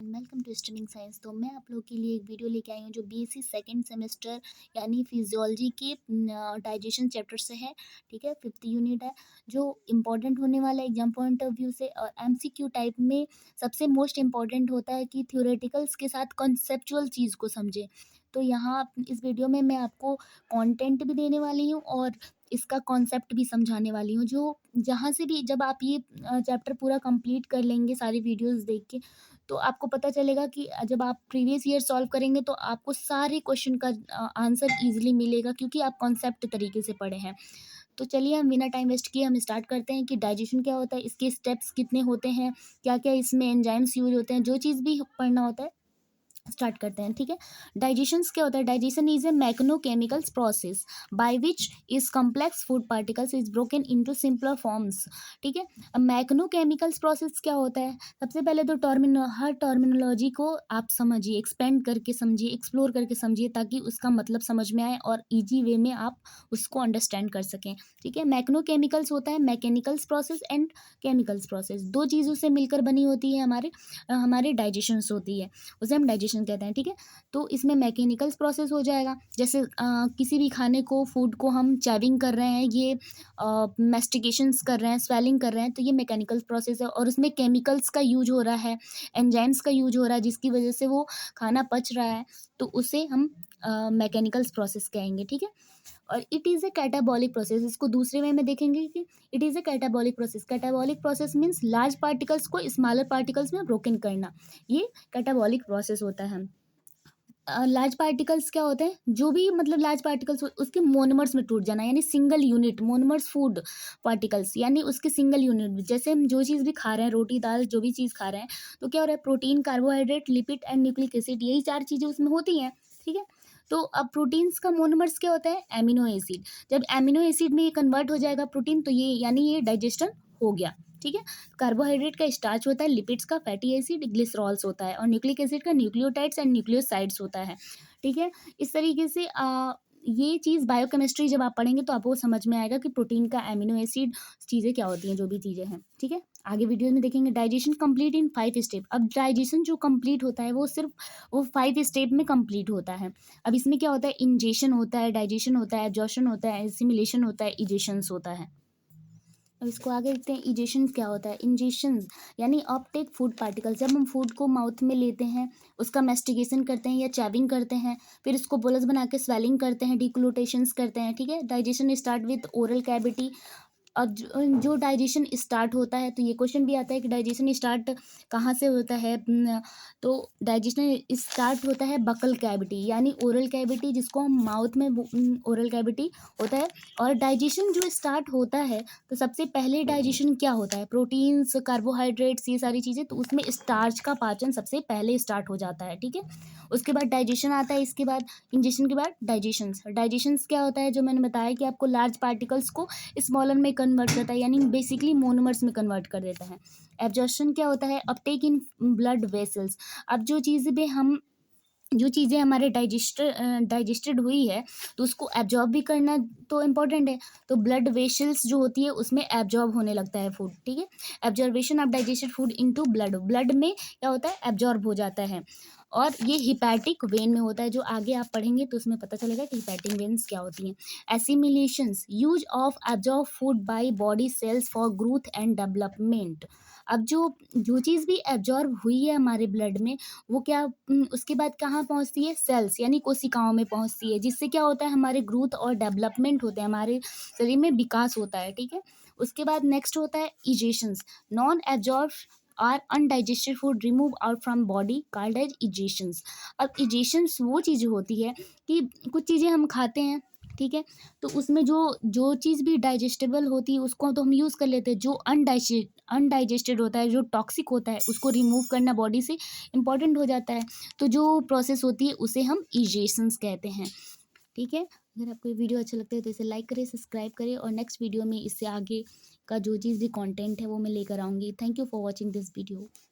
Welcome to streaming science. तो मैं आप लोग के लिए एक वीडियो लेके आई हूँ जो बीएससी सेकंड सेमेस्टर यानी फिजियोलॉजी के डाइजेशन चैप्टर से है। ठीक है, फिफ्थ यूनिट है जो इम्पोर्टेंट होने वाला है एग्जाम पॉइंट ऑफ व्यू से। और एमसीक्यू टाइप में सबसे मोस्ट इम्पॉर्टेंट होता है कि थ्योरेटिकल्स के साथ कॉन्सेप्चुअल चीज़ को समझे। तो यहाँ इस वीडियो में मैं आपको कंटेंट भी देने वाली हूँ और इसका कॉन्सेप्ट भी समझाने वाली हूँ। जो जहाँ से भी जब आप ये चैप्टर पूरा कंप्लीट कर लेंगे सारी वीडियोस देख के, तो आपको पता चलेगा कि जब आप प्रीवियस ईयर सॉल्व करेंगे तो आपको सारे क्वेश्चन का आंसर ईजिली मिलेगा, क्योंकि आप कॉन्सेप्ट तरीके से पढ़े हैं। तो चलिए हम बिना टाइम वेस्ट किए हम स्टार्ट करते हैं कि डाइजेशन क्या होता है, इसके स्टेप्स कितने होते हैं, क्या क्या इसमें एंजाइम्स यूज होते हैं, जो चीज़ भी पढ़ना होता है स्टार्ट करते हैं। ठीक है, डाइजेशन क्या होता है? Digestion is a mechanochemicals process by which is complex food particles is broken into simpler forms. ठीक है, अब मैकेनोकेमिकल्स प्रोसेस क्या होता है? सबसे पहले तो हर टर्मिनोलॉजी को आप समझिए, एक्सपेंड करके समझिए, एक्सप्लोर करके समझिए, ताकि उसका मतलब समझ में आए और इजी वे में आप उसको अंडरस्टैंड कर सकें। ठीक है, मैकेनोकेमिकल्स होता है mechanicals process and chemicals process, दो चीज़ों से मिलकर बनी होती है हमारे डाइजेशंस होती है, उसे हम डाइजेशन कहते हैं। ठीक है, तो इसमें मैकेनिकल्स प्रोसेस हो जाएगा, जैसे किसी भी खाने को, फूड को हम चैविंग कर रहे हैं, ये मेस्टिकेशंस कर रहे हैं, स्वेलिंग कर रहे हैं, तो ये मैकेनिकल प्रोसेस है। और उसमें केमिकल्स का यूज हो रहा है, एंजाइम्स का यूज हो रहा है, जिसकी वजह से वो खाना पच रहा है, तो उसे हम मैकेनिकल्स प्रोसेस कहेंगे। ठीक है, और it is a catabolic process, इसको दूसरे वे में देखेंगे कि it is a catabolic process. Catabolic process means large particles को स्मॉलर पार्टिकल्स में ब्रोकन करना, ये कैटाबॉलिक प्रोसेस होता है। लार्ज पार्टिकल्स क्या होते हैं? जो भी मतलब लार्ज पार्टिकल्स उसके मोनोमर्स में टूट जाना, यानी single unit monomers food particles, यानी उसके सिंगल यूनिट। जैसे हम जो चीज़ भी खा रहे हैं, रोटी दाल जो भी चीज़ खा रहे हैं, तो क्या हो रहा है? Protein, carbohydrate, lipid and nucleic acid, यही चार चीज़ें उसमें होती हैं। ठीक है, तो अब प्रोटीन्स का मोनोमर्स क्या होता है? Amino acid. जब एमिनो एसिड में ये कन्वर्ट हो जाएगा प्रोटीन, तो ये यानी ये डाइजेशन हो गया। ठीक है, कार्बोहाइड्रेट का स्टार्च होता है, लिपिड्स का फैटी एसिड, ग्लिसरॉल्स होता है, और न्यूक्लिक एसिड का न्यूक्लियोटाइड्स एंड न्यूक्लियोसाइड्स होता है। ठीक है, इस तरीके से ये चीज़ बायोकेमिस्ट्री जब आप पढ़ेंगे तो आपको समझ में आएगा कि प्रोटीन का एमिनो एसिड चीज़ें क्या होती हैं, जो भी चीज़ें हैं। ठीक है, आगे वीडियो में देखेंगे डाइजेशन कंप्लीट इन 5 स्टेप। अब डाइजेशन जो कंप्लीट होता है वो सिर्फ वो 5 स्टेप में कंप्लीट होता है। अब इसमें क्या होता है? इंजेशन होता है, डाइजेशन होता है, एब्जॉर्प्शन होता है, एसिमिलेशन होता है, इजेशंस होता है। अब इसको आगे देखते हैं, इजेशन क्या होता है? इंजेशन यानी अपटेक फूड पार्टिकल्स, जब हम फूड को माउथ में लेते हैं, उसका मेस्टिकेशन करते हैं या चैविंग करते हैं, फिर इसको बोलस बना के स्वेलिंग करते हैं, डिक्लूटेशंस करते हैं। ठीक है, digestion start with oral cavity. अब जो डाइजेशन स्टार्ट होता है, तो ये क्वेश्चन भी आता है कि डाइजेशन स्टार्ट कहाँ से होता है? तो डाइजेशन स्टार्ट होता है बकल कैविटी, यानी ओरल कैविटी, जिसको हम माउथ में ओरल कैविटी होता है। और डाइजेशन जो स्टार्ट होता है, तो सबसे पहले डाइजेशन क्या होता है? प्रोटीन्स, कार्बोहाइड्रेट्स, ये सारी चीज़ें, तो उसमें स्टार्च का पाचन सबसे पहले स्टार्ट हो जाता है। ठीक है, उसके बाद डाइजेशन आता है, इसके बाद इंजेशन के बाद डाइजेशंस। डाइजेशंस क्या होता है? जो मैंने बताया कि आपको लार्ज पार्टिकल्स को स्मॉलर में कन्वर्ट करता है, यानी बेसिकली मोनोमर्स में कन्वर्ट कर देता है। एब्जॉर्प्शन क्या होता है? Uptake in blood vessels. अब जो चीज़ें हमारे डाइजेस्टेड हुई है, तो उसको एब्जॉर्ब भी करना तो इम्पोर्टेंट है। तो ब्लड वेसल्स जो होती है उसमें एब्जॉर्ब होने लगता है फूड। ठीक है, absorption of digested food into blood, blood में क्या होता है? एब्जॉर्ब हो जाता है। और ये हिपैटिक वेन में होता है, जो आगे आप पढ़ेंगे तो उसमें पता चलेगा कि हिपैटिक वेन्स क्या होती हैं। Assimilations, use of absorb food by body cells for growth and development. अब जो चीज़ भी एब्जॉर्ब हुई है हमारे ब्लड में, वो क्या उसके बाद कहाँ पहुँचती है? सेल्स यानी कोशिकाओं में पहुँचती है, जिससे क्या होता है? हमारे ग्रोथ और डेवलपमेंट होते हैं, हमारे शरीर में विकास होता है। ठीक है, उसके बाद नेक्स्ट होता है egestions. Non absorb or undigested food remove out from body called as egestions. अब इजेशंस वो चीज़ होती है कि कुछ चीज़ें हम खाते हैं, ठीक है, तो उसमें जो जो चीज़ भी डाइजेस्टेबल होती है उसको तो हम यूज़ कर लेते हैं, जो अनडाइजेस्टेड होता है, जो टॉक्सिक होता है, उसको रिमूव करना बॉडी से इम्पॉर्टेंट हो जाता है। तो जो प्रोसेस होती है उसे हम इजेशंस कहते हैं। ठीक है, अगर आपको ये वीडियो अच्छा लगता है तो इसे लाइक करें, सब्सक्राइब करें, और नेक्स्ट वीडियो में इससे आगे का जो चीज़ भी कंटेंट है वो मैं लेकर आऊँगी। Thank you for watching this video.